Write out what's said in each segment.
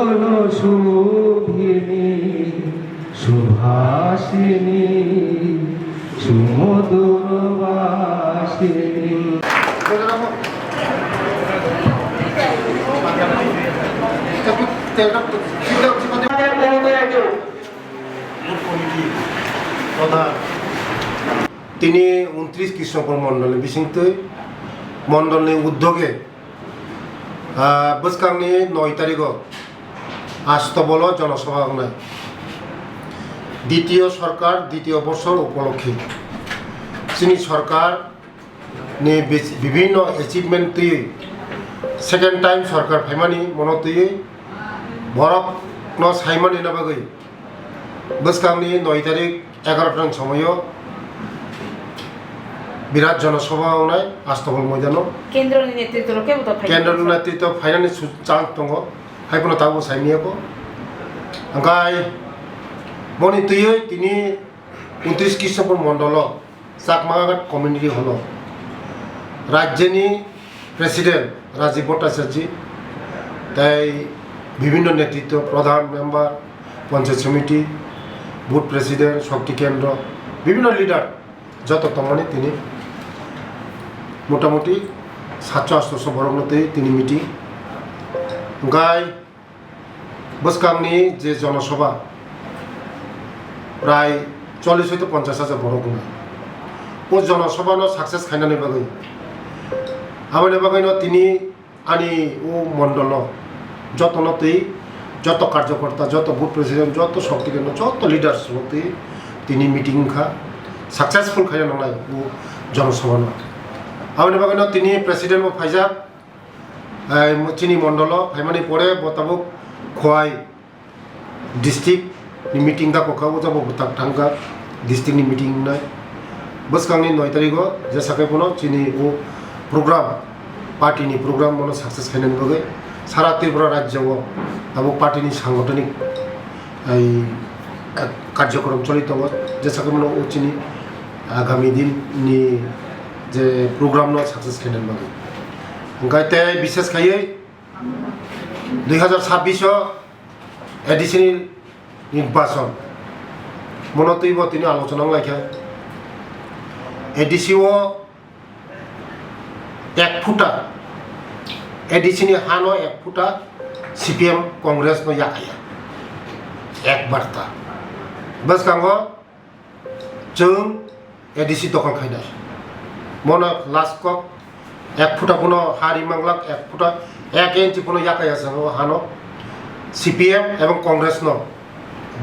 হলো শুভিনী সুভাষিনী সুমধুর বাসিনী। তিনি 29 কৃষ্ণপুর মন্ডলে বিশিষ্ট মন্ডলের উদ্যোগে বসকাংনি 9 তারিখ আস্তবল জনসভা হনায় দ্বিতীয় সরকার দ্বিতীয় বছর উপলক্ষে চিনি সরকার নি বিভিন্ন অ্যাচিভমেন্ট তুই সেকেন্ড টাইম সরকার ফাইমানি মনে তুই বরফ ন সাইমানি না বাগৈ বসকাংনি 9 তারিখ 11টার সময় বিরাট জনসভা হনায় আস্তবল ময়দান কেন্দ্রীয় নেতৃত্ব ফাইনালি চান্স দङ হাইপনো তাবো সাইনিয়াকো আঙ্কাই মনি তুই তিনি 29 কৃষ্ণপুর মন্ডল চাকমা ঘাট community hall রাজ্যনি president Rajib Bhattacharya তাই বিভিন্ন নেতৃত্ব প্রধান মেম্বার পঞ্চায়েত সমিতি বুথ প্রেসিডেন্ট শক্তি কেন্দ্র বিভিন্ন লিডার যত তমনি তিনি মোটামুটি 700-800 বরংতে তিনি মিটিং গাই বসকাংনি যে জনসভা প্রায় 40 হইতে 50,000 বড় গুণ ও জনসভা সাকসেস খাইনানি বাগৈ আবার বাগৈ তিনি আনি ও মন্ডল যত নতেই যত কার্যকর্তা যত বুথ প্রেসিডেন্ট যত শক্তি কেন্দ্র যত লিডার্স হতে তিনি মিটিং খা সাকসেসফুল খাইনা নয় ও জনসভা আবার বাগৈ তিনি প্রেসিডেন্ট ফাইজা চিনি মন্ডল ফাইমানি পরে বতাবক খোয়াই ডিস্ট্রিক্ট মিটিং দা কোকাবো যাবো বুতাক থাঙ্কা ডিস্ট্রিক্টনি মিটিং নাই বসকাংনি 9 তারিখ যে সাকাইপনো চিনি ও প্রোগ্রাম পার্টিনি প্রোগ্রাম মনে সাকসেস খাইনানি বাগৈ সারা ত্রিপুরা রাজ্য তাবক পার্টিনি সাংগঠনিক এই কার্যক্রম চলিত যে সাকাইপনো ও চিনি আগামী দিননি যে প্রোগ্রাম সাকসেস খাইনানি বাগৈ গাইতে বিশেষ খাইয়ে 2026 এডিশনাল নির্বাচন মনতৈব তিনি আলোচনা লাইখা এডিসিও 1 ফুটা এডিসিনি হানো 1 ফুটা সিপিএম কংগ্রেস নো याखाया एक बार्ता बसकांग जों एडिसि दखल खायनाय मन लास्ट कक 1 ফুটা কোনো হারি মাংলাক 1 ফুটা 1 ইঞ্চি কোনো याखाया जों हानो সিপিএম এবং কংগ্রেস ন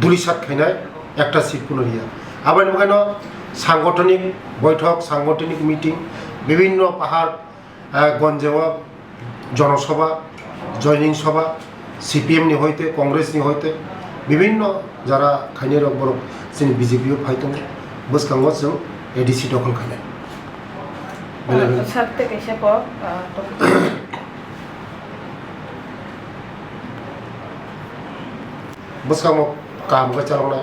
দুলিশাত খাইনায় একটা সিট কোনো রিয়া আবার কেন সাংগঠনিক বৈঠক সাংগঠনিক মিটিং বিভিন্ন পাহাড় গঞ্জেও জনসভা জয়নিং সভা সিপিএম নি হইতে কংগ্রেস নি হইতে বিভিন্ন যারা খাইনের বড় চিনি বিজেপিও ফাইতং বসকাঙ্গ जों এডিসি দখল খাইনায় बसकांग काम का चलाना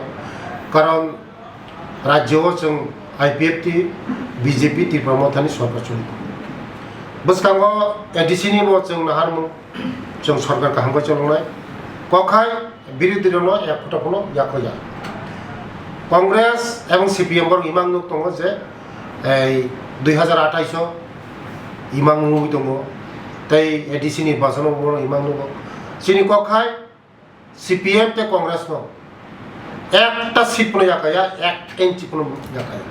कारण राज्य जों आईपीएफ टी बीजेपी त्रिपुरा मथानी सरकार चलित बसकांग एडिसिनी जों नाहारमु जों सरकार काम का चलाना कखाय बिरोधी दल 1 ফুটা কোনো याखया कांग्रेस एवं सीपीएम बर इमां नुक दङ जे 2028 इमां नुक दङ ताई एडिसि निर्वाचन बर इमां नुक सिनि कखाय सीपीएम ते कांग्रेस नो একটা সিট কোনো याखाया 1 ইঞ্চি কোনো याखाया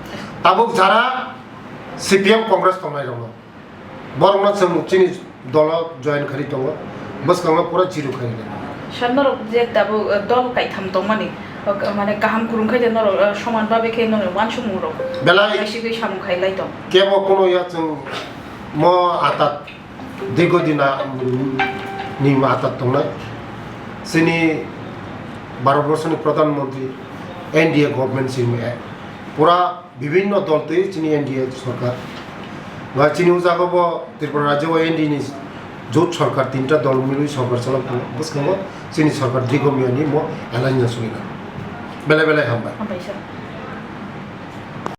তাবুক যারা सीपीएम कांग्रेस তংনাই দङ বরংনা जों চিনি দল জয়েন খারি দङ বসকাंग পুরা জিরো খারি সানর যে দাবু দল কাইথাম দংমানি মানে কাহাম কুরুং খাইতে নর সমান ভাবে खे নর ওয়ান সমুর বেলা বেশি বেশি সামু খাইলাই দং কেব কোনো ইয়া जों म আতা দীর্ঘদিনা নিম আতা দংনাই চিনি ভারতবর্ষের প্রধানমন্ত্রী এনডিএ গভর্নমেন্ট চিনি পুরা বিভিন্ন দলতে চিনি এনডিএ সরকার বা চিনি উজাগব ত্রিপুরা রাজ্য এনডিএ জোট সরকার 3টা দল মিলি সরকার চালাত বসকাंग চিনি সরকার দীর্ঘমেয়াদী ম এলাইন সলিনা বেলা বেলা হামবা